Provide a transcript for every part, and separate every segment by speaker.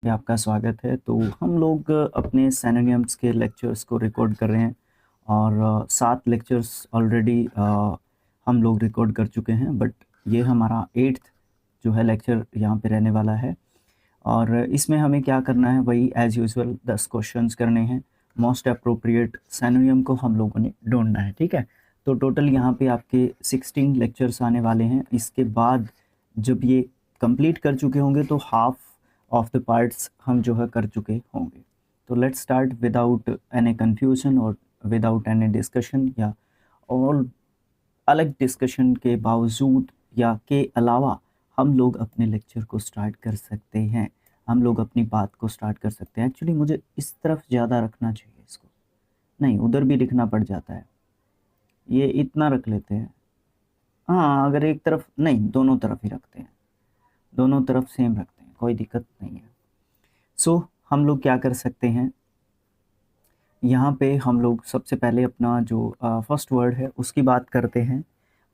Speaker 1: में आपका स्वागत है। तो हम लोग अपने सिनोनिम्स के लेक्चर्स को रिकॉर्ड कर रहे हैं और 7 लेक्चर्स ऑलरेडी हम लोग रिकॉर्ड कर चुके हैं, बट ये हमारा 8th जो है लेक्चर यहाँ पे रहने वाला है। और इसमें हमें क्या करना है, वही एज यूजुअल 10 क्वेश्चंस करने हैं। मोस्ट अप्रोप्रिएट सिनोनिम को हम लोगों ने ढूंढना है, ठीक है। तो टोटल यहाँ पे आपके 16 लेक्चर्स आने वाले हैं। इसके बाद जब ये कंप्लीट कर चुके होंगे तो हाफ ऑफ द पार्ट्स हम जो है कर चुके होंगे। तो let's start without any confusion और विदाउट एनी डिस्कशन, या और अलग डिस्कशन के बावजूद या के अलावा हम लोग अपने लेक्चर को स्टार्ट कर सकते हैं। हम लोग अपनी बात को स्टार्ट कर सकते हैं। एक्चुअली मुझे इस तरफ ज़्यादा रखना चाहिए इसको, नहीं उधर भी लिखना पड़ जाता है, ये इतना रख लेते हैं। हाँ, अगर एक तरफ नहीं, दोनों तरफ ही रखते हैं, दोनों तरफ सेम रखते हैं, कोई दिक्कत नहीं है। सो हम लोग क्या कर सकते हैं, यहाँ पे हम लोग सबसे पहले अपना जो फर्स्ट वर्ड है उसकी बात करते हैं।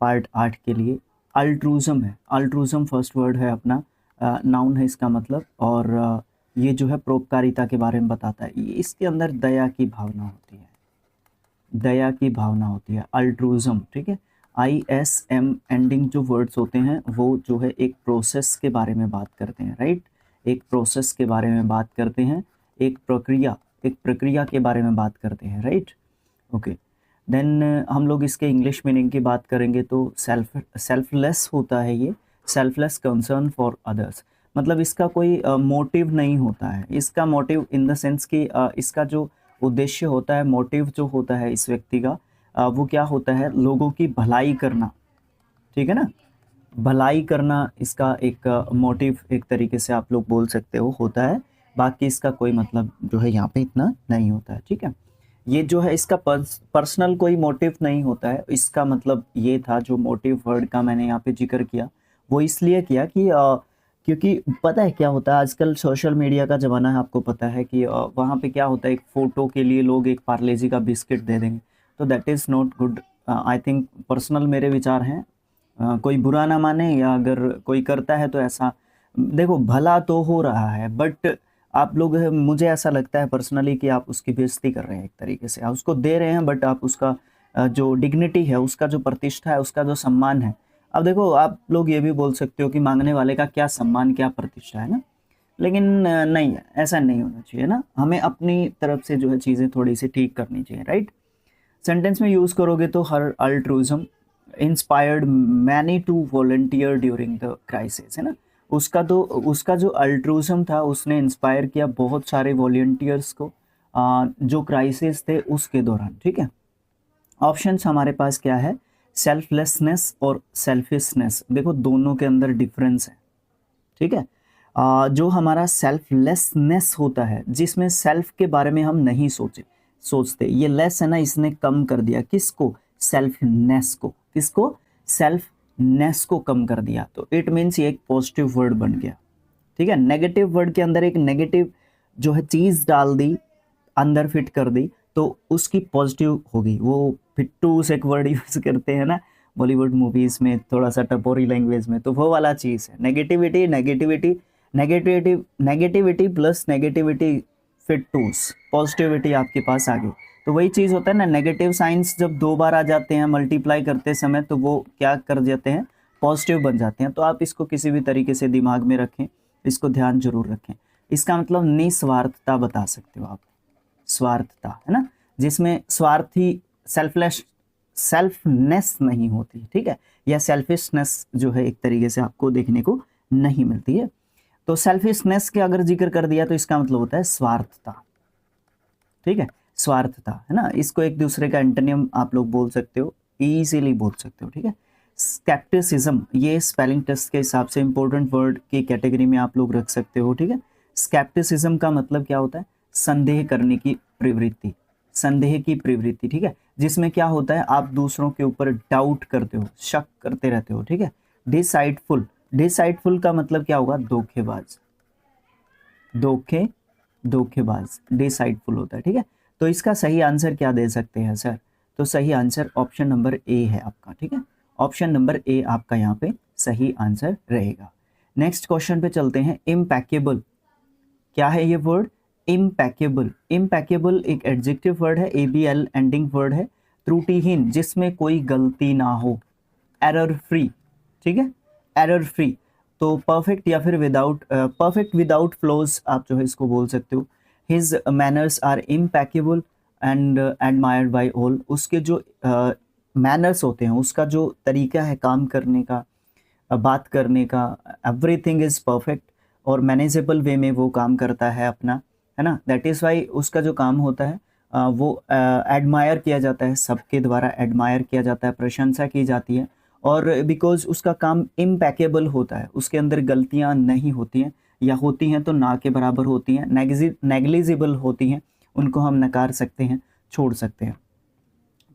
Speaker 1: पार्ट 8 के लिए अल्ट्रूज़म है। अल्ट्रूज़म फर्स्ट वर्ड है अपना, नाउन है इसका मतलब, और ये जो है परोपकारिता के बारे में बताता है। इसके अंदर दया की भावना होती है, दया की भावना होती है अल्ट्रूज़म, ठीक है। ISM एंडिंग जो वर्ड्स होते हैं वो जो है एक प्रोसेस के बारे में बात करते हैं, राइट। एक प्रोसेस के बारे में बात करते हैं, एक प्रक्रिया के बारे में बात करते हैं, राइट। ओके, देन हम लोग इसके इंग्लिश मीनिंग की बात करेंगे तो सेल्फलेस होता है ये, सेल्फलेस कंसर्न फॉर अदर्स। मतलब इसका कोई मोटिव नहीं होता है। इसका मोटिव इन द सेंस कि इसका जो उद्देश्य होता है, मोटिव जो होता है इस व्यक्ति का, वो क्या होता है, लोगों की भलाई करना, ठीक है ना। भलाई करना इसका एक मोटिव एक तरीके से आप लोग बोल सकते हो होता है। बाकी इसका कोई मतलब जो है यहाँ पे इतना नहीं होता है, ठीक है। ये जो है इसका पर्सनल कोई मोटिव नहीं होता है। इसका मतलब ये था, जो मोटिव वर्ड का मैंने यहाँ पे जिक्र किया वो इसलिए किया कि क्योंकि पता है क्या होता है, आजकल सोशल मीडिया का ज़माना है, आपको पता है कि वहाँ पे क्या होता है, एक फ़ोटो के लिए लोग एक पार्लेजी का बिस्किट दे देंगे, तो that is not good. I think personal मेरे विचार हैं, कोई बुरा ना माने, या अगर कोई करता है तो ऐसा, देखो भला तो हो रहा है, बट आप लोग, मुझे ऐसा लगता है पर्सनली कि आप उसकी बेइज्जती कर रहे हैं एक तरीके से। आप उसको दे रहे हैं बट आप उसका जो डिग्निटी है, उसका जो प्रतिष्ठा है, उसका जो सम्मान है। अब देखो, आप लोग ये भी बोल सकते हो कि मांगने वाले का क्या सम्मान, क्या प्रतिष्ठा है ना, लेकिन नहीं है, ऐसा नहीं होना चाहिए ना। हमें अपनी तरफ से जो है चीज़ें थोड़ी सी ठीक करनी चाहिए, राइट। सेंटेंस में यूज़ करोगे तो her altruism inspired many to volunteer during the crisis, है ना। उसका जो अल्ट्रूइज्म था, उसने इंस्पायर किया बहुत सारे वॉलंटियर्स को जो क्राइसिस थे उसके दौरान, ठीक है। ऑप्शंस हमारे पास क्या है, सेल्फलेसनेस और सेल्फिशनेस। देखो दोनों के अंदर डिफरेंस है, ठीक है। जो हमारा सेल्फलेसनेस होता है, जिसमें सेल्फ के बारे में हम नहीं सोचते, ये लेस है ना, इसने कम कर दिया किसको, सेल्फनेस को। किसको, सेल्फनेस को कम कर दिया, तो इट मीन्स ये एक पॉजिटिव वर्ड बन गया, ठीक है। नेगेटिव वर्ड के अंदर एक नेगेटिव जो है चीज डाल दी, अंदर फिट कर दी, तो उसकी पॉजिटिव होगी। वो फिट्टू से एक वर्ड यूज करते हैं ना बॉलीवुड मूवीज में, थोड़ा सा टपोरी लैंग्वेज में, तो वो वाला चीज है नेगेटिविटी। नेगेटिविटी प्लस नेगेटिविटी फिट टूस, पॉजिटिविटी आपके पास आ गई। तो वही चीज होता है ना, नेगेटिव साइंस जब 2 बार आ जाते हैं मल्टीप्लाई करते समय, तो वो क्या कर जाते हैं, पॉजिटिव बन जाते हैं। तो आप इसको किसी भी तरीके से दिमाग में रखें, इसको ध्यान जरूर रखें। इसका मतलब निस्वार्थता बता सकते हो आप, स्वार्थता, है ना, जिसमें स्वार्थी सेल्फनेस नहीं होती, ठीक है, या सेल्फिशनेस जो है एक तरीके से आपको देखने को नहीं मिलती है। तो सेल्फिशनेस के अगर जिक्र कर दिया तो इसका मतलब होता है स्वार्थता, ठीक है, स्वार्थता, है ना। इसको एक दूसरे का एंटोनियम आप लोग बोल सकते हो, इजीली बोल सकते हो, ठीक है। स्केप्टिसिज्म, ये स्पेलिंग टेस्ट के हिसाब से इंपॉर्टेंट वर्ड की कैटेगरी में आप लोग रख सकते हो, ठीक है। स्केप्टिसिज्म का मतलब क्या होता है, संदेह करने की प्रवृत्ति, संदेह की प्रवृत्ति, ठीक है, जिसमें क्या होता है, आप दूसरों के ऊपर डाउट करते हो, शक करते रहते हो, ठीक है। डिसाइडफुल, डिसाइडफुल का मतलब क्या होगा, धोखेबाज, धोखेबाज डिसाइडफुल होता है, ठीक है। तो इसका सही आंसर क्या दे सकते हैं सर, तो सही आंसर ऑप्शन नंबर ए है आपका, ठीक है। ऑप्शन नंबर ए आपका यहाँ पे सही आंसर रहेगा। नेक्स्ट क्वेश्चन पे चलते हैं। इम्पैकेबल क्या है ये वर्ड? इम्पैकेबल। इम्पैकेबल एक एडजेक्टिव वर्ड है, ABL एंडिंग वर्ड है, त्रुटिहीन जिसमें कोई गलती ना हो, एरर फ्री, ठीक है, एरर फ्री। तो परफेक्ट या फिर विदाउट, परफेक्ट विदाउट फ्लॉज आप जो है इसको बोल सकते हो। His manners are impeccable and admired by all. उसके जो मैनर्स होते हैं, उसका जो तरीका है काम करने का, बात करने का, एवरीथिंग इज परफेक्ट और मैनेजेबल वे में वो काम करता है अपना, है ना। दैट इज़ वाई उसका जो काम होता है वो एडमायर किया जाता है, सबके द्वारा एडमायर किया जाता है, प्रशंसा की जाती है। और बिकॉज उसका काम इम्पैकेबल होता है, उसके अंदर गलतियां नहीं होती हैं, या होती हैं तो ना के बराबर होती हैं, नेग्लिजिबल होती हैं, उनको हम नकार सकते हैं, छोड़ सकते हैं।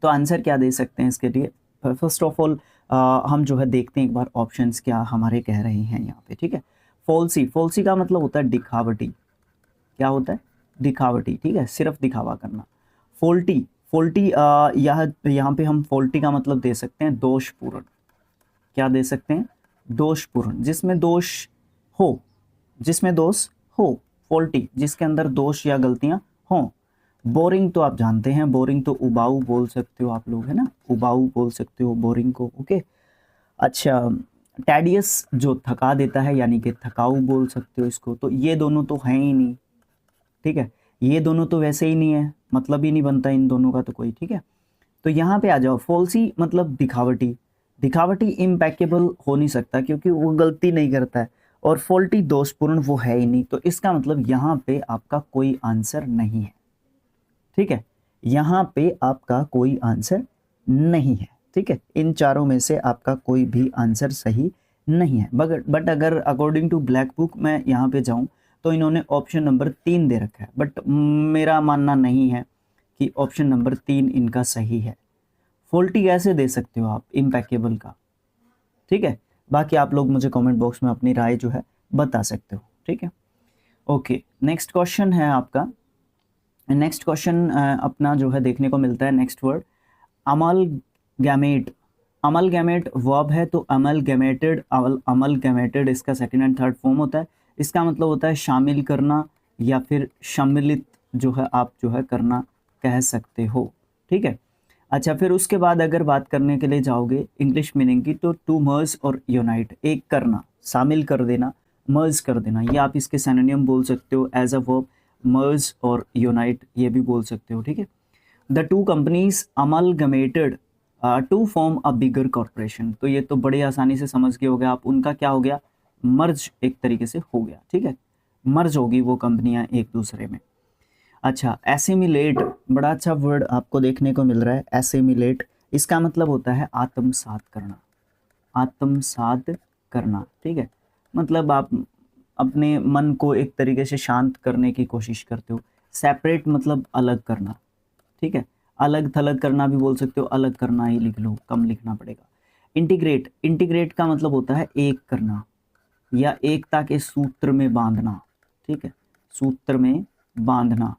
Speaker 1: तो आंसर क्या दे सकते हैं इसके लिए? फर्स्ट ऑफ ऑल हम जो है देखते हैं एक बार ऑप्शंस क्या हमारे कह रहे हैं यहाँ पे, ठीक है। फॉल्सी, फॉल्सी का मतलब होता है दिखावटी। क्या होता है? दिखावटी, ठीक है, सिर्फ दिखावा करना। फॉल्टी, फॉल्टी यहाँ पे हम फॉल्टी का मतलब दे सकते हैं दोषपूर्ण। क्या दे सकते हैं? दोषपूर्ण, जिसमें दोष हो, जिसमें दोष हो, फॉल्टी जिसके अंदर दोष या गलतियां हों। बोरिंग तो आप जानते हैं, बोरिंग तो उबाऊ बोल सकते हो आप लोग, है ना, उबाऊ बोल सकते हो बोरिंग को, ओके। अच्छा, टैडियस जो थका देता है, यानी कि थकाऊ बोल सकते हो इसको। तो ये दोनों तो हैं ही नहीं, ठीक है, ये दोनों तो वैसे ही नहीं है, मतलब ही नहीं बनता इन दोनों का तो कोई, ठीक है। तो यहाँ पे आ जाओ, फॉल्सी मतलब दिखावटी। दिखावटी इम्पैकेबल हो नहीं सकता क्योंकि वो गलती नहीं करता है, और फॉल्टी दोषपूर्ण वो है ही नहीं। तो इसका मतलब यहाँ पे आपका कोई आंसर नहीं है, ठीक है, यहाँ पे आपका कोई आंसर नहीं है, ठीक है। इन चारों में से आपका कोई भी आंसर सही नहीं है। बट अगर अकॉर्डिंग टू ब्लैक बुक मैं यहाँ पे जाऊँ तो इन्होंने ऑप्शन नंबर 3 दे रखा है, बट मेरा मानना नहीं है कि ऑप्शन नंबर 3 इनका सही है। फॉल्टी कैसे दे सकते हो आप इम्पैकेबल का, ठीक है। बाकी आप लोग मुझे कमेंट बॉक्स में अपनी राय जो है बता सकते हो, ठीक है। ओके, नेक्स्ट क्वेश्चन है आपका। नेक्स्ट क्वेश्चन अपना जो है देखने को मिलता है, नेक्स्ट वर्ड अमलगैमेट। अमलगैमेट वर्ब है, तो अमलगैमेटेड, अमलगैमेटेड इसका सेकंड एंड थर्ड फॉर्म होता है। इसका मतलब होता है शामिल करना या फिर सम्मिलित जो है आप जो है करना कह सकते हो, ठीक है। अच्छा, फिर उसके बाद अगर बात करने के लिए जाओगे इंग्लिश मीनिंग की, तो टू मर्ज और यूनाइट, एक करना, शामिल कर देना, मर्ज कर देना, ये आप इसके सिनोनिम बोल सकते हो एज अ वर्ब। मर्ज और यूनाइट ये भी बोल सकते हो, ठीक है। The two companies amalgamated to form a bigger corporation. तो ये तो बड़े आसानी से समझ गए होगे आप, उनका क्या हो गया? मर्ज एक तरीके से हो गया, ठीक है, मर्ज होगी वो कंपनियां एक दूसरे में। अच्छा, एसिमिलेट, बड़ा अच्छा वर्ड आपको देखने को मिल रहा है, एसिमिलेट। इसका मतलब होता है आत्मसात करना, आत्मसात करना, ठीक है। मतलब आप अपने मन को एक तरीके से शांत करने की कोशिश करते हो। सेपरेट मतलब अलग करना, ठीक है, अलग थलग करना भी बोल सकते हो, अलग करना ही लिख लो, कम लिखना पड़ेगा। इंटीग्रेट, इंटीग्रेट का मतलब होता है एक करना या एकता के सूत्र में बांधना, ठीक है, सूत्र में बांधना,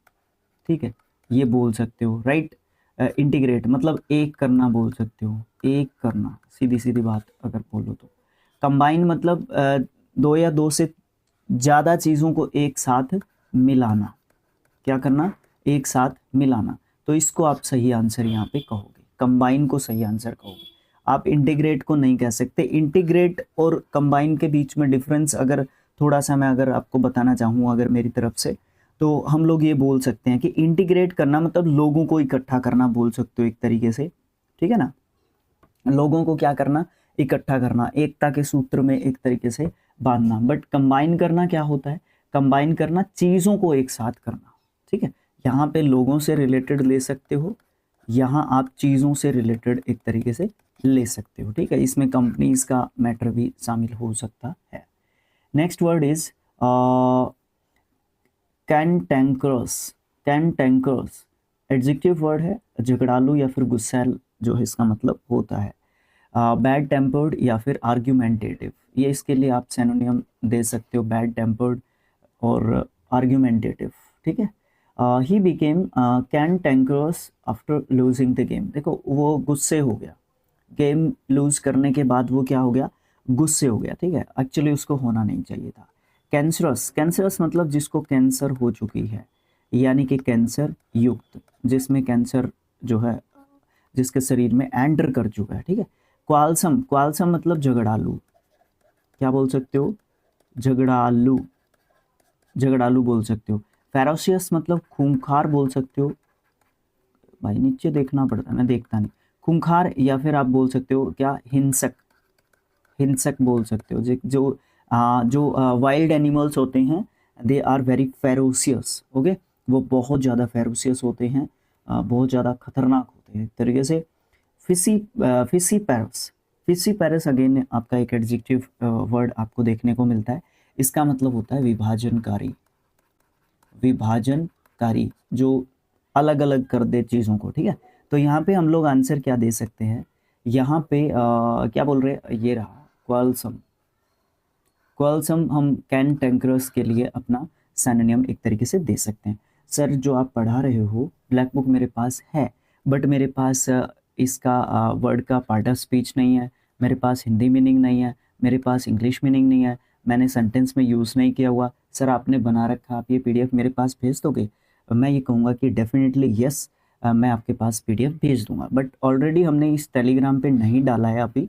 Speaker 1: ठीक है, ये बोल सकते हो, राइट। इंटीग्रेट मतलब एक करना बोल सकते हो, एक करना, सीधी सीधी बात अगर बोलो तो। कंबाइन मतलब दो या दो से ज़्यादा चीज़ों को एक साथ मिलाना, क्या करना? एक साथ मिलाना। तो इसको आप सही आंसर यहाँ पे कहोगे, कंबाइन को सही आंसर कहोगे, आप इंटीग्रेट को नहीं कह सकते। इंटीग्रेट और कंबाइन के बीच में डिफरेंस अगर थोड़ा सा मैं अगर आपको बताना चाहूँ अगर मेरी तरफ से, तो हम लोग ये बोल सकते हैं कि इंटीग्रेट करना मतलब लोगों को इकट्ठा करना बोल सकते हो एक तरीके से, ठीक है ना, लोगों को क्या करना? इकट्ठा करना, एकता के सूत्र में एक तरीके से बांधना। बट कंबाइन करना क्या होता है? कंबाइन करना चीज़ों को एक साथ करना, ठीक है। यहाँ पे लोगों से रिलेटेड ले सकते हो, यहाँ आप चीज़ों से रिलेटेड एक तरीके से ले सकते हो, ठीक है। इसमें कंपनीज का मैटर भी शामिल हो सकता है। Next word is cantankerous. Cantankerous adjective word है, झगड़ालू या फिर गुस्सैल जो है इसका मतलब होता है। बैड टेम्पर्ड या फिर आर्ग्यूमेंटेटिव, ये इसके लिए आप सिनोनिम दे सकते हो, बैड टेम्पर्ड और आर्ग्यूमेंटेटिव, ठीक है। He became cantankerous after losing the game. देखो वो गुस्से हो गया, गेम लूज करने के बाद वो क्या हो गया? गुस्से हो गया, ठीक है, एक्चुअली उसको होना नहीं चाहिए था। कैंसरस, कैंसरस मतलब जिसको कैंसर हो चुकी है, यानी कि कैंसर युक्त, जिसमें कैंसर जो है जिसके शरीर में एंटर कर चुका है, ठीक है। क्वालसम, क्वालसम मतलब झगड़ालू, क्या बोल सकते हो, झगड़ालू, झगड़ालू बोल सकते हो। फेरोशियस मतलब खूंखार बोल सकते हो, भाई नीचे देखना पड़ता है, मैं देखता नहीं, खूंखार, या फिर आप बोल सकते हो क्या, हिंसक, हिंसक बोल सकते हो। जो वाइल्ड एनिमल्स होते हैं, they are very ferocious, okay, वो बहुत ज़्यादा फेरोशियस होते हैं, बहुत ज़्यादा खतरनाक होते हैं एक तरीके से। फिसी, फिसी पैरस, फिसी पैरस अगेन आपका एक एडजेक्टिव वर्ड आपको देखने को मिलता है। इसका मतलब होता है विभाजनकारी, विभाजनकारी, जो अलग अलग कर दे चीज़ों को, ठीक है। तो यहाँ पे हम लोग आंसर क्या दे सकते हैं, यहाँ पे क्या बोल रहे हैं, ये रहा क्वालसम। क्वालसम हम कैंटेंक्रस के लिए अपना सिनोनिम एक तरीके से दे सकते हैं। सर जो आप पढ़ा रहे हो, ब्लैक बुक मेरे पास है, बट मेरे पास इसका वर्ड का पार्ट ऑफ स्पीच नहीं है, मेरे पास हिंदी मीनिंग नहीं है, मेरे पास इंग्लिश मीनिंग नहीं है, मैंने सेंटेंस में यूज़ नहीं किया हुआ। सर आपने बना रखा, आप ये पीडीएफ मेरे पास भेज दोगे? मैं ये कहूँगा कि डेफिनेटली यस, मैं आपके पास पीडीएफ भेज दूंगा, बट ऑलरेडी हमने इस टेलीग्राम पे नहीं डाला है अभी,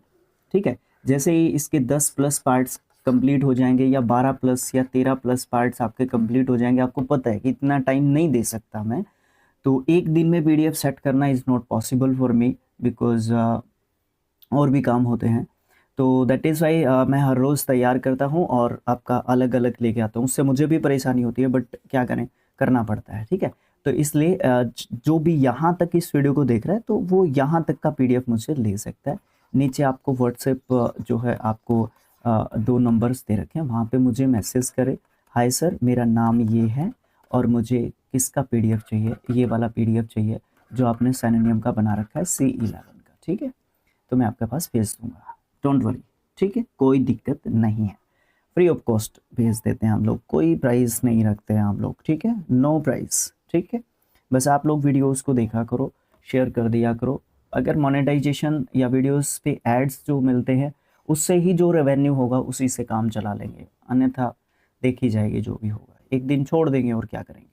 Speaker 1: ठीक है। जैसे ही इसके 10 प्लस पार्ट्स कंप्लीट हो जाएंगे, या 12 प्लस या 13 प्लस पार्ट्स आपके कंप्लीट हो जाएंगे, आपको पता है कि इतना टाइम नहीं दे सकता मैं, तो एक दिन में पीडीएफ सेट करना is not possible for me, because और भी काम होते हैं। तो दैट इज़ वाई मैं हर रोज़ तैयार करता हूँ और आपका अलग अलग लेके आता हूँ, उससे मुझे भी परेशानी होती है, बट क्या करें, करना पड़ता है, ठीक है। तो इसलिए जो भी यहाँ तक इस वीडियो को देख रहा है, तो वो यहाँ तक का पीडीएफ मुझसे ले सकता है। नीचे आपको व्हाट्सएप जो है, आपको 2 नंबर्स दे रखे हैं, वहाँ पे मुझे मैसेज करें, हाय सर मेरा नाम ये है और मुझे किसका पीडीएफ चाहिए, ये वाला पीडीएफ चाहिए जो आपने सिनोनिम का बना रखा है C11 का, ठीक है। तो मैं आपके पास भेज दूंगा, डोंट वरी, ठीक है, कोई दिक्कत नहीं है, फ्री ऑफ कॉस्ट भेज देते हैं हम लोग, कोई प्राइस नहीं रखते हैं हम लोग, ठीक है, नो प्राइस, ठीक है। बस आप लोग वीडियोस को देखा करो, शेयर कर दिया करो। अगर मोनेटाइजेशन या वीडियोस पे एड्स जो मिलते हैं, उससे ही जो रेवेन्यू होगा उसी से काम चला लेंगे, अन्यथा देखी जाएगी जो भी होगा, एक दिन छोड़ देंगे और क्या करेंगे।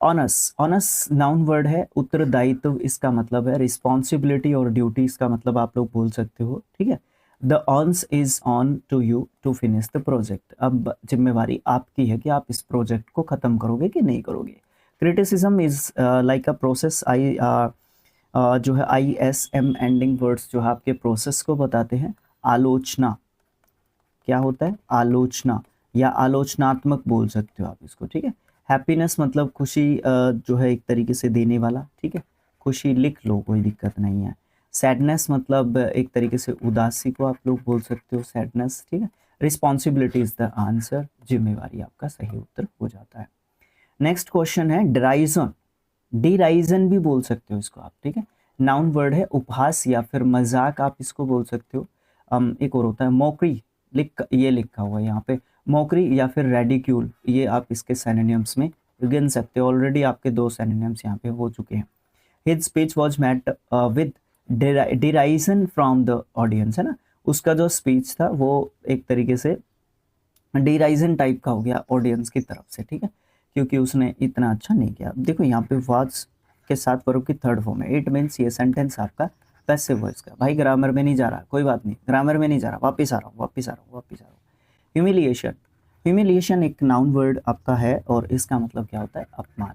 Speaker 1: ऑनस, ऑनस नाउन वर्ड है, उत्तरदायित्व इसका मतलब है, रिस्पॉन्सिबिलिटी और ड्यूटी इसका मतलब आप लोग बोल सकते हो, ठीक है। The onus is on to you to finish the project, अब जिम्मेवारी आपकी है कि आप इस प्रोजेक्ट को ख़त्म करोगे कि नहीं करोगे। Criticism is like a process, जो है ISM एंडिंग वर्ड्स जो है आपके प्रोसेस को बताते हैं। आलोचना क्या होता है, आलोचना या आलोचनात्मक बोल सकते हो आप इसको, ठीक है। हैप्पीनेस मतलब खुशी जो है एक तरीके से देने वाला, ठीक है, खुशी लिख लो, कोई दिक्कत नहीं है। सैडनेस मतलब एक तरीके से उदासी को आप लोग बोल सकते हो, सैडनेस, ठीक है। रिस्पॉन्सिबिलिटी इज द आंसर, जिम्मेवारी आपका सही उत्तर हो जाता है। नेक्स्ट क्वेश्चन है डिराइजन, डिराइजन भी बोल सकते हो इसको आप, ठीक है। नाउन वर्ड है, उपहास या फिर मजाक आप इसको बोल सकते हो। एक और होता है मोकरी, ये लिखा हुआ है यहाँ पे, मोकरी या फिर रेडिक्यूल, ये आप इसके सिनोनिम्स में गिन सकते हो। ऑलरेडी आपके 2 सिनोनिम्स यहाँ पे हो चुके हैं। His speech was met with derision from the audience, है ना, उसका जो स्पीच था वो एक तरीके से डिराइजन टाइप का हो गया ऑडियंस की तरफ से, ठीक है, क्योंकि उसने इतना अच्छा नहीं किया। देखो यहाँ पे वाज के साथ वर्ब की थर्ड फॉर्म है, इट मीन्स ये सेंटेंस आपका पैसिव वॉइस का, भाई ग्रामर में नहीं जा रहा, कोई बात नहीं, ग्रामर में नहीं जा रहा, वापिस आ रहा हूँ, वापिस आ रहा हूँ, वापिस आ रहा हूँ। ह्यूमिलिएशन, ह्यूमिलिएशन एक नाउन वर्ड आपका है और इसका मतलब क्या होता है, अपमान,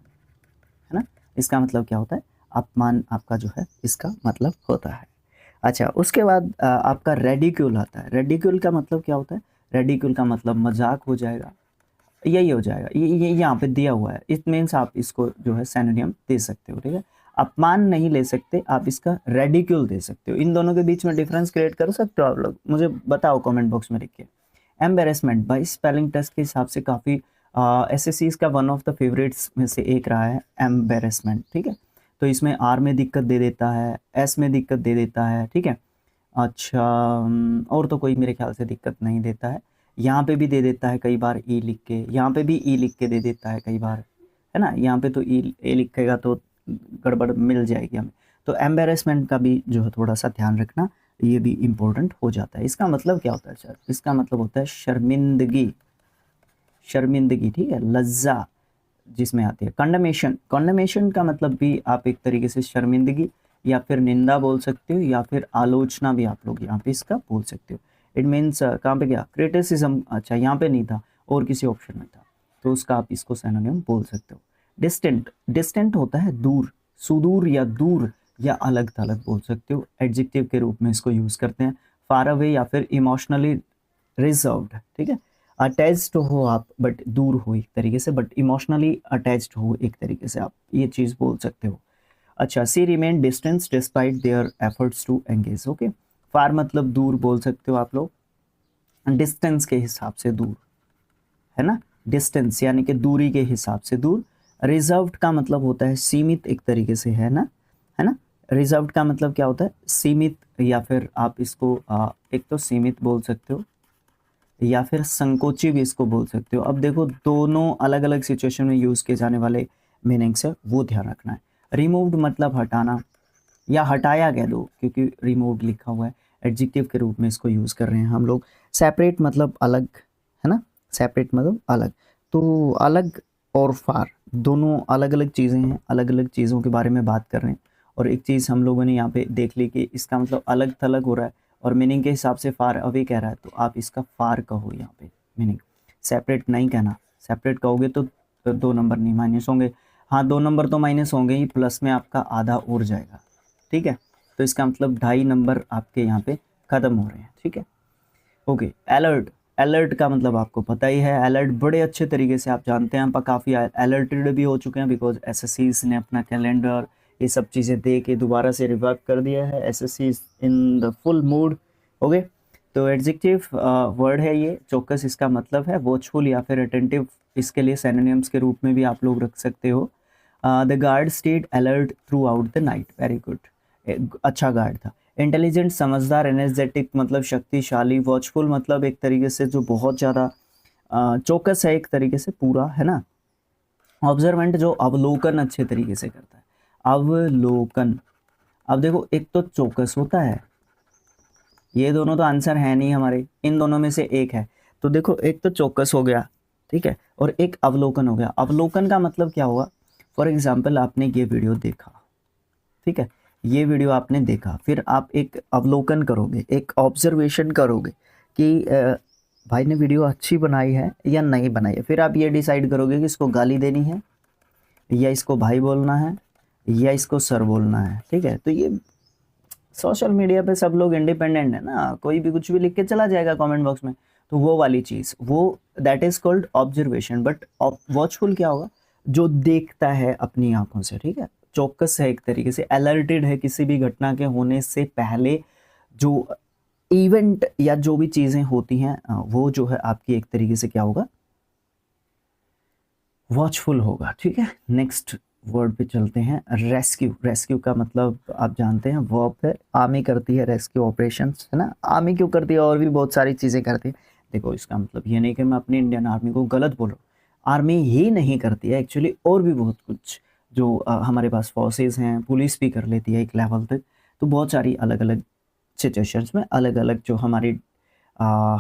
Speaker 1: है ना, इसका मतलब क्या होता है, अपमान आपका जो है इसका मतलब होता है। अच्छा, उसके बाद आपका रेडिक्यूल आता है। रेडिक्यूल का मतलब क्या होता है, रेडिक्यूल का मतलब मजाक हो जाएगा, यही हो जाएगा, ये यहाँ पे दिया हुआ है, इट मीन्स आप इसको जो है सिनोनिम दे सकते हो, ठीक है। अपमान नहीं ले सकते, आप इसका रेडिक्यूल दे सकते हो। इन दोनों के बीच में डिफरेंस क्रिएट कर सकते हो आप लोग, मुझे बताओ कमेंट बॉक्स में लिख के। एम्बेरसमेंट भाई स्पेलिंग टेस्ट के हिसाब से काफ़ी SSC का वन ऑफ द फेवरेट्स में से एक रहा है एम्बेरसमेंट, ठीक है। तो इसमें R में दिक्कत दे देता है, S में दिक्कत दे देता है, ठीक है। अच्छा, और तो कोई मेरे ख्याल से दिक्कत नहीं देता है। यहाँ पे भी दे देता है कई बार E लिख के, यहाँ पे भी E लिख के दे देता है कई बार, है ना, यहाँ पे तो A लिखेगा तो गड़बड़ मिल जाएगी हमें। तो एम्बेरसमेंट का भी जो है थोड़ा सा ध्यान रखना, ये भी इम्पोर्टेंट हो जाता है। इसका मतलब क्या होता है सर, इसका मतलब होता है शर्मिंदगी, शर्मिंदगी, ठीक है, लज्जा जिसमें आती है। कंडमेशन, कंडमेशन का मतलब भी आप एक तरीके से शर्मिंदगी या फिर निंदा बोल सकते हो, या फिर आलोचना भी आप लोग यहाँ पे इसका बोल सकते हो। इट मीन्स कहाँ पे गया, क्रिटिसिज्म, अच्छा यहाँ पे नहीं था और किसी ऑप्शन में था, तो उसका आप इसको सिनोनिम बोल सकते हो। डिस्टेंट, डिस्टेंट होता है दूर, सुदूर या दूर या अलग थलग बोल सकते हो, एडजेक्टिव के रूप में इसको यूज करते हैं। फार अवे या फिर इमोशनली रिजर्व्ड, ठीक है, अटैच्ड हो आप बट दूर हो एक तरीके से, बट इमोशनली अटैच्ड हो एक तरीके से, आप ये चीज बोल सकते हो। अच्छा, she remain distance despite their efforts to engage, okay. Far मतलब दूर बोल सकते हो आप लोग, डिस्टेंस के हिसाब से दूर, है ना, डिस्टेंस यानी कि दूरी के हिसाब से दूर। रिजर्व्ड का मतलब होता है सीमित एक तरीके से, है ना, है ना। रिजर्व्ड का मतलब क्या होता है, सीमित, या फिर आप इसको एक तो सीमित बोल सकते हो या फिर संकोची भी इसको बोल सकते हो। अब देखो दोनों अलग अलग सिचुएशन में यूज किए जाने वाले मीनिंग्स है, वो ध्यान रखना है। रिमूव्ड मतलब हटाना या हटाया कह दो, क्योंकि रिमूव्ड लिखा हुआ है, एडजेक्टिव के रूप में इसको यूज कर रहे हैं हम लोग। सेपरेट मतलब अलग, है ना, सेपरेट मतलब अलग। तो अलग और फार दोनों अलग अलग चीज़ें हैं, अलग अलग चीज़ों के बारे में बात कर रहे हैं। और एक चीज़ हम लोगों ने यहाँ पे देख ली कि इसका मतलब अलग थलग हो रहा है और मीनिंग के हिसाब से फार अवे कह रहा है, तो आप इसका फार कहो यहाँ पे मीनिंग। सेपरेट नहीं कहना, सेपरेट कहोगे तो 2 नंबर नहीं माइनस होंगे, हाँ 2 नंबर तो माइनस होंगे ही, प्लस में आपका आधा और जाएगा, ठीक है। तो इसका मतलब 2.5 नंबर आपके यहाँ पे खत्म हो रहे हैं, ठीक है। ओके, अलर्ट, अलर्ट का मतलब आपको पता ही है, अलर्ट बड़े अच्छे तरीके से आप जानते हैं, आप काफ़ी अलर्टेड भी हो चुके हैं, बिकॉज एसएससी ने अपना कैलेंडर ये सब चीज़ें दे के दोबारा से रिवाइव कर दिया है। Assessee in the full mood, okay. तो एडजेक्टिव वर्ड है ये, चौकस इसका मतलब है, वॉचफुल या फिर अटेंटिव इसके लिए सिनोनिम्स के रूप में भी आप लोग रख सकते हो। The guard stayed alert throughout the night, very good, अच्छा गार्ड था। इंटेलिजेंट समझदार, एनर्जेटिक मतलब शक्तिशाली, वॉचफुल मतलब एक तरीके से जो बहुत ज़्यादा चौकस है एक तरीके से पूरा, है ना। ऑब्जर्वेंट जो अवलोकन अच्छे तरीके से करता है, अवलोकन। अब देखो एक तो चौकस होता है, ये दोनों तो आंसर है नहीं हमारे, इन दोनों में से एक है। तो देखो एक तो चौकस हो गया, ठीक है, और एक अवलोकन हो गया। अवलोकन का मतलब क्या होगा, फॉर एग्जाम्पल आपने ये वीडियो देखा, ठीक है, ये वीडियो आपने देखा, फिर आप एक अवलोकन करोगे, एक ऑब्जर्वेशन करोगे कि भाई ने वीडियो अच्छी बनाई है या नहीं बनाई है, फिर आप ये डिसाइड करोगे कि इसको गाली देनी है या इसको भाई बोलना है या इसको सर बोलना है, ठीक है। तो ये सोशल मीडिया पे सब लोग इंडिपेंडेंट है ना, कोई भी कुछ भी लिख के चला जाएगा कमेंट बॉक्स में, तो वो वाली चीज़, वो that is called observation. But watchful क्या होगा, जो देखता है अपनी आंखों से, ठीक है, चौकस है एक तरीके से, अलर्टेड है किसी भी घटना के होने से पहले, जो इवेंट या जो भी चीज़ें होती हैं वो जो है आपकी एक तरीके से क्या होगा, वॉचफुल होगा, ठीक है। नेक्स्ट वर्ड पे चलते हैं, रेस्क्यू। रेस्क्यू का मतलब आप जानते हैं, वर्ब है, आर्मी करती है रेस्क्यू ऑपरेशंस, है ना। आर्मी क्यों करती है, और भी बहुत सारी चीज़ें करती है। देखो इसका मतलब ये नहीं कि मैं अपनी इंडियन आर्मी को गलत बोल रहा हूँ, आर्मी ही नहीं करती है एक्चुअली, और भी बहुत कुछ जो हमारे पास फोर्सेज हैं, पुलिस भी कर लेती है एक लेवल तक। तो बहुत सारी अलग अलग सिचुएशंस में अलग अलग जो हमारी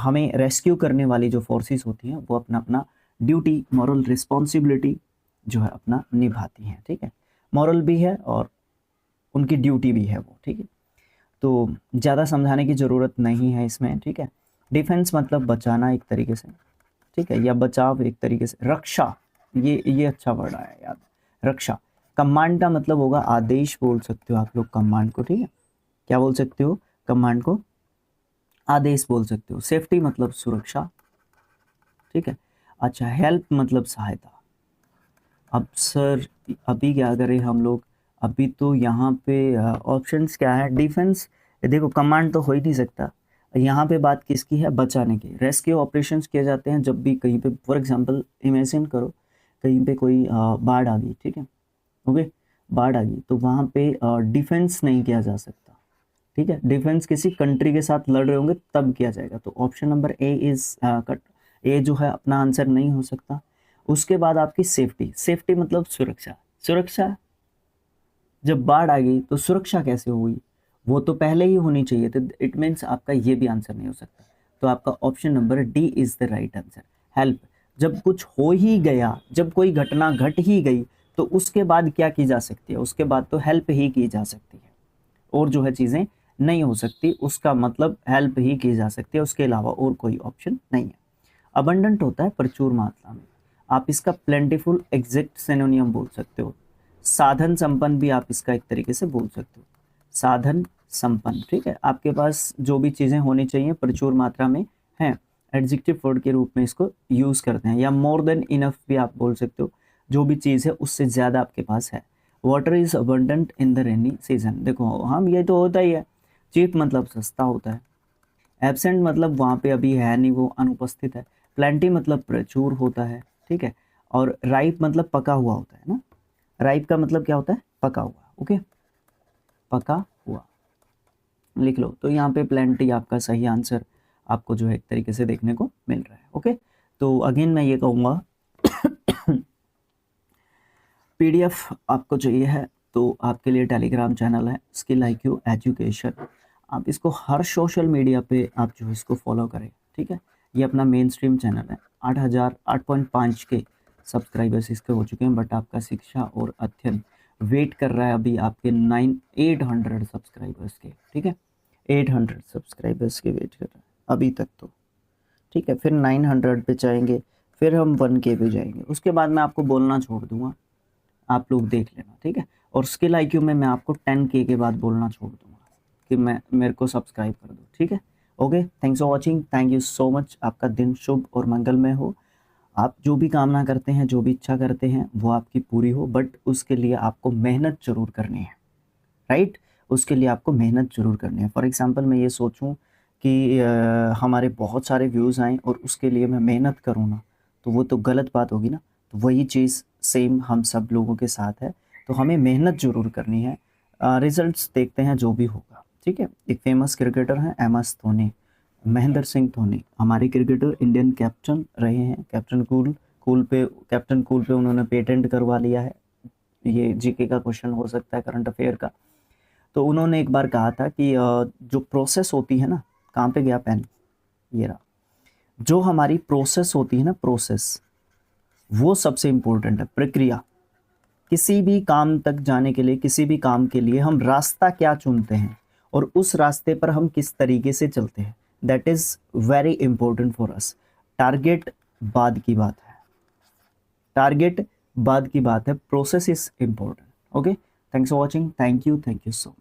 Speaker 1: हमें रेस्क्यू करने वाली जो फोर्सेस होती हैं, वो अपना अपना ड्यूटी, मॉरल रिस्पॉन्सिबिलिटी जो है अपना निभाती हैं, ठीक है। मॉरल भी है और उनकी ड्यूटी भी है वो, ठीक है। तो ज़्यादा समझाने की ज़रूरत नहीं है इसमें, ठीक है। डिफेंस मतलब बचाना एक तरीके से, ठीक है, या बचाव एक तरीके से। रक्षा, ये अच्छा वर्ड आया याद, रक्षा। कमांड का मतलब होगा आदेश बोल सकते हो आप लोग कमांड को, ठीक है। क्या बोल सकते हो, कमांड को आदेश बोल सकते हो। सेफ्टी मतलब सुरक्षा, ठीक है। अच्छा, हेल्प मतलब सहायता। अब सर अभी क्या करें हम लोग, अभी तो यहाँ पे ऑप्शंस क्या है, डिफेंस, देखो कमांड तो हो ही नहीं सकता, यहाँ पे बात किसकी है, बचाने की। रेस्क्यू ऑपरेशंस किए जाते हैं जब भी कहीं पे, फॉर एग्जांपल इमेजिन करो कहीं पे कोई बाढ़ आ गई, ठीक है, ओके, बाढ़ आ गई, तो वहाँ पे डिफेंस नहीं किया जा सकता, ठीक है। डिफेंस किसी कंट्री के साथ लड़ रहे होंगे तब किया जाएगा, तो option number A is cut, A जो है अपना आंसर नहीं हो सकता। उसके बाद आपकी सेफ्टी, सेफ्टी मतलब सुरक्षा। सुरक्षा, जब बाढ़ आ गई तो सुरक्षा कैसे हुई, वो तो पहले ही होनी चाहिए, तो इट मीन्स आपका ये भी आंसर नहीं हो सकता। तो आपका option number D is the right answer, help. जब कुछ हो ही गया, जब कोई घटना घट ही गई, तो उसके बाद क्या की जा सकती है, उसके बाद तो हेल्प ही की जा सकती है, और जो है चीज़ें नहीं हो सकती, उसका मतलब हेल्प ही की जा सकती है, उसके अलावा और कोई ऑप्शन नहीं है। अबंडेंट होता है प्रचुर मात्रा में, आप इसका प्लेंटिफुल एग्जैक्ट सिनोनियम बोल सकते हो। साधन संपन्न भी आप इसका एक तरीके से बोल सकते हो, साधन संपन्न, ठीक है, आपके पास जो भी चीज़ें होनी चाहिए प्रचुर मात्रा में हैं, एडजेक्टिव वर्ड के रूप में इसको यूज़ करते हैं, या मोर देन इनफ भी आप बोल सकते हो, जो भी चीज़ है उससे ज़्यादा आपके पास है। Water is abundant in the rainy season, देखो हम ये तो होता ही है, चीप मतलब सस्ता होता है, एब्सेंट मतलब वहाँ पे अभी है नहीं, वो अनुपस्थित है, प्लेंटी मतलब प्रचुर होता है, ठीक है, और राइप मतलब पका हुआ होता है ना, राइप का मतलब क्या होता है, पका हुआ, ओके, पका हुआ लिख लो। तो यहाँ पे प्लेंटी आपका सही आंसर आपको जो है एक तरीके से देखने को मिल रहा है, ओके। तो अगेन मैं ये कहूँगा पीडीएफ आपको चाहिए है तो आपके लिए टेलीग्राम चैनल है स्किल IQ एजुकेशन, आप इसको हर सोशल मीडिया पे आप जो है इसको फॉलो करें, ठीक है। ये अपना मेन स्ट्रीम चैनल है, 8,008.5 के सब्सक्राइबर्स इसके हो चुके हैं, बट आपका शिक्षा और अध्ययन वेट कर रहा है अभी आपके 800 सब्सक्राइबर्स के, ठीक है, 800 सब्सक्राइबर्स के वेट कर रहे हैं अभी तक तो, ठीक है, फिर 900 पे जाएंगे, फिर हम 1K पे जाएंगे, उसके बाद मैं आपको बोलना छोड़ दूंगा, आप लोग देख लेना, ठीक है। और स्किल IQ में मैं आपको 10K के बाद बोलना छोड़ दूंगा कि मैं मेरे को सब्सक्राइब कर दो, ठीक है। Okay, thanks for watching, thank you so much, आपका दिन शुभ और मंगलमय हो, आप जो भी कामना करते हैं, जो भी इच्छा करते हैं वो आपकी पूरी हो, बट उसके लिए आपको मेहनत जरूर करनी है, राइट, उसके लिए आपको मेहनत जरूर करनी है। फॉर एग्जांपल मैं ये सोचूं कि हमारे बहुत सारे व्यूज़ आएँ और उसके लिए मैं मेहनत करूँ ना, तो वो तो गलत बात होगी ना, तो वही चीज़ सेम हम सब लोगों के साथ है, तो हमें मेहनत जरूर करनी है, रिजल्ट्स देखते हैं जो भी होगा, ठीक है। एक फेमस क्रिकेटर हैं MS धोनी, महेंद्र सिंह धोनी, हमारे क्रिकेटर, इंडियन कैप्टन रहे हैं, कैप्टन कूल पे उन्होंने पेटेंट करवा लिया है, ये जीके का क्वेश्चन हो सकता है, करंट अफेयर का। तो उन्होंने एक बार कहा था कि जो प्रोसेस होती है ना, कहाँ पे गया पेन, ये रहा, जो हमारी प्रोसेस होती है ना, प्रोसेस, वो सबसे इम्पोर्टेंट है, प्रक्रिया, किसी भी काम तक जाने के लिए, किसी भी काम के लिए हम रास्ता क्या चुनते हैं और उस रास्ते पर हम किस तरीके से चलते हैं, that is very important for us. Target बाद की बात है, टारगेट बाद की बात है, process is important, okay. Thanks for watching, thank you so much.